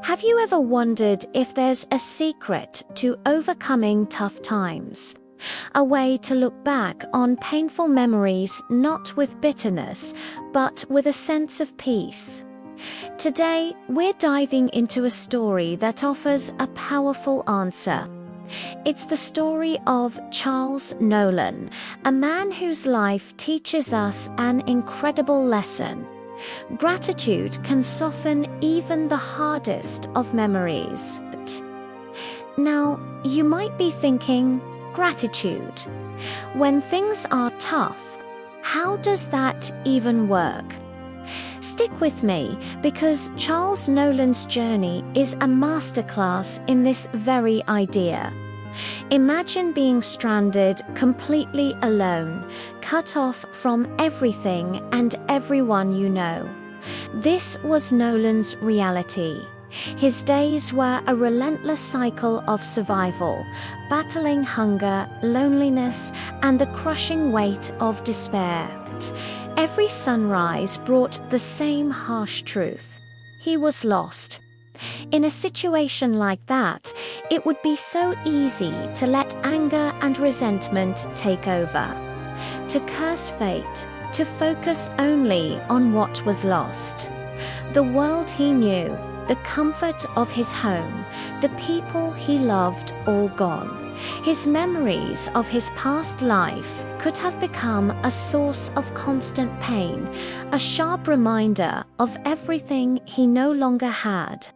Have you ever wondered if there's a secret to overcoming tough times? A way to look back on painful memories not with bitterness, but with a sense of peace. Today, we're diving into a story that offers a powerful answer. It's the story of Charles Nolan, a man whose life teaches us an incredible lesson. Gratitude can soften even the hardest of memories. Now, you might be thinking, gratitude. When things are tough, how does that even work? Stick with me, because Charles Nolan's journey is a masterclass in this very idea. Imagine being stranded, completely alone, cut off from everything and everyone you know. This was Nolan's reality. His days were a relentless cycle of survival, battling hunger, loneliness, and the crushing weight of despair. Every sunrise brought the same harsh truth. He was lost. In a situation like that, it would be so easy to let anger and resentment take over, to curse fate, to focus only on what was lost. The world he knew, the comfort of his home, the people he loved, all gone. His memories of his past life could have become a source of constant pain, a sharp reminder of everything he no longer had.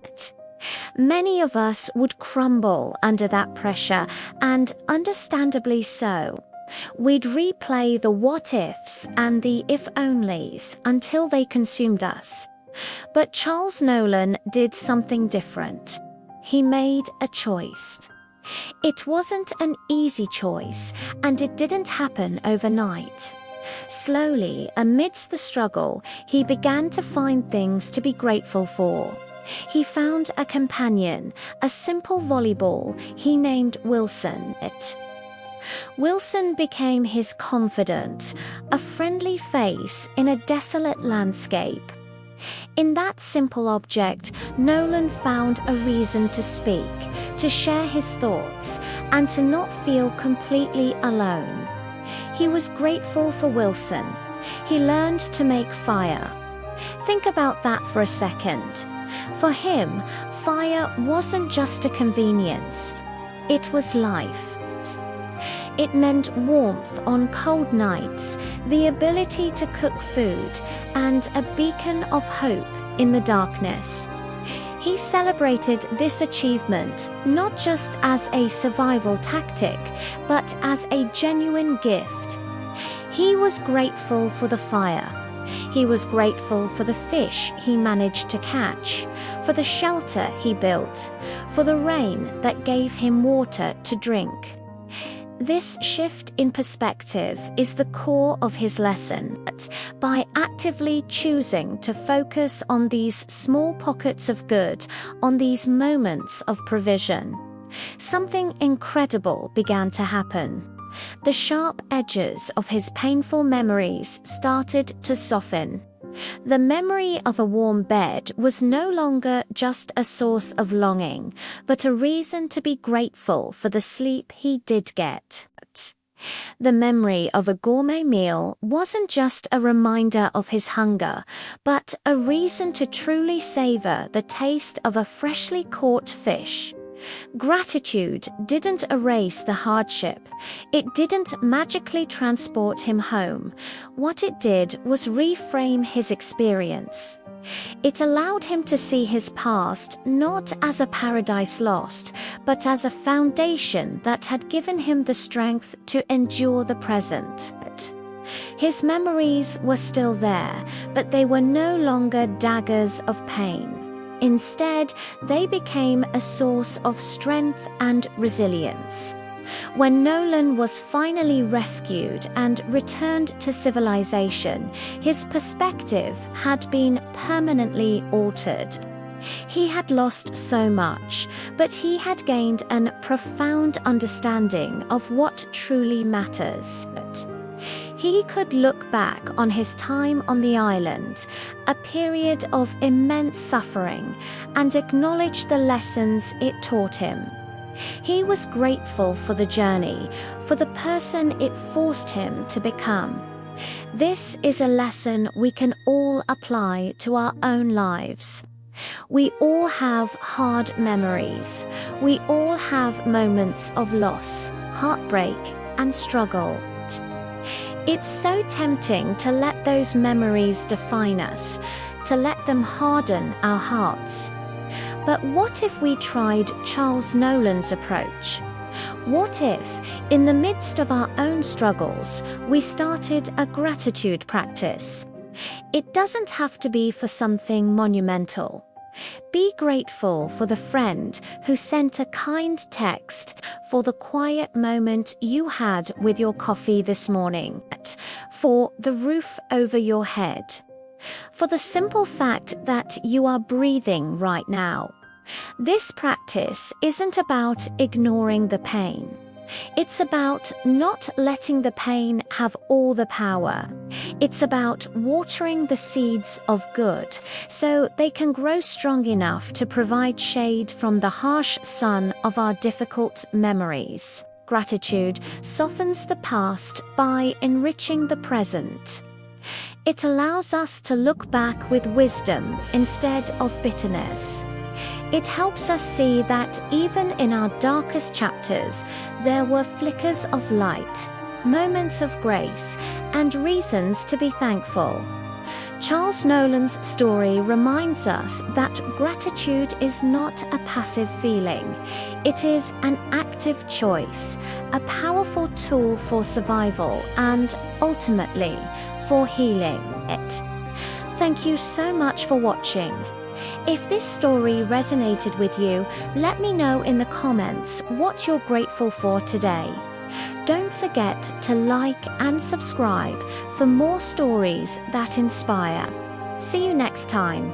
Many of us would crumble under that pressure, and understandably so. We'd replay the what-ifs and the if-onlys until they consumed us. But Charles Nolan did something different. He made a choice. It wasn't an easy choice, and it didn't happen overnight. Slowly, amidst the struggle, he began to find things to be grateful for. He found a companion, a simple volleyball he named Wilson. Wilson became his confidant, a friendly face in a desolate landscape. In that simple object, Nolan found a reason to speak, to share his thoughts, and to not feel completely alone. He was grateful for Wilson. He learned to make fire. Think about that for a second. For him, fire wasn't just a convenience. It was life. It meant warmth on cold nights, the ability to cook food, and a beacon of hope in the darkness. He celebrated this achievement not just as a survival tactic, but as a genuine gift. He was grateful for the fire. He was grateful for the fish he managed to catch, for the shelter he built, for the rain that gave him water to drink. This shift in perspective is the core of his lesson. By actively choosing to focus on these small pockets of good, on these moments of provision, something incredible began to happen. The sharp edges of his painful memories started to soften. The memory of a warm bed was no longer just a source of longing, but a reason to be grateful for the sleep he did get. The memory of a gourmet meal wasn't just a reminder of his hunger, but a reason to truly savor the taste of a freshly caught fish. Gratitude didn't erase the hardship. It didn't magically transport him home. What it did was reframe his experience. It allowed him to see his past not as a paradise lost, but as a foundation that had given him the strength to endure the present. His memories were still there, but they were no longer daggers of pain. Instead, they became a source of strength and resilience. When Nolan was finally rescued and returned to civilization, his perspective had been permanently altered. He had lost so much, but he had gained a profound understanding of what truly matters. He could look back on his time on the island, a period of immense suffering, and acknowledge the lessons it taught him. He was grateful for the journey, for the person it forced him to become. This is a lesson we can all apply to our own lives. We all have hard memories. We all have moments of loss, heartbreak, and struggle. It's so tempting to let those memories define us, to let them harden our hearts. But what if we tried Charles Nolan's approach? What if, in the midst of our own struggles, we started a gratitude practice? It doesn't have to be for something monumental. Be grateful for the friend who sent a kind text, for the quiet moment you had with your coffee this morning, for the roof over your head, for the simple fact that you are breathing right now. This practice isn't about ignoring the pain. It's about not letting the pain have all the power. It's about watering the seeds of good so they can grow strong enough to provide shade from the harsh sun of our difficult memories. Gratitude softens the past by enriching the present. It allows us to look back with wisdom instead of bitterness. It helps us see that even in our darkest chapters, there were flickers of light, moments of grace, and reasons to be thankful. Charles Nolan's story reminds us that gratitude is not a passive feeling. It is an active choice, a powerful tool for survival and, ultimately, for healing. Thank you so much for watching. If this story resonated with you, let me know in the comments what you're grateful for today. Don't forget to like and subscribe for more stories that inspire. See you next time.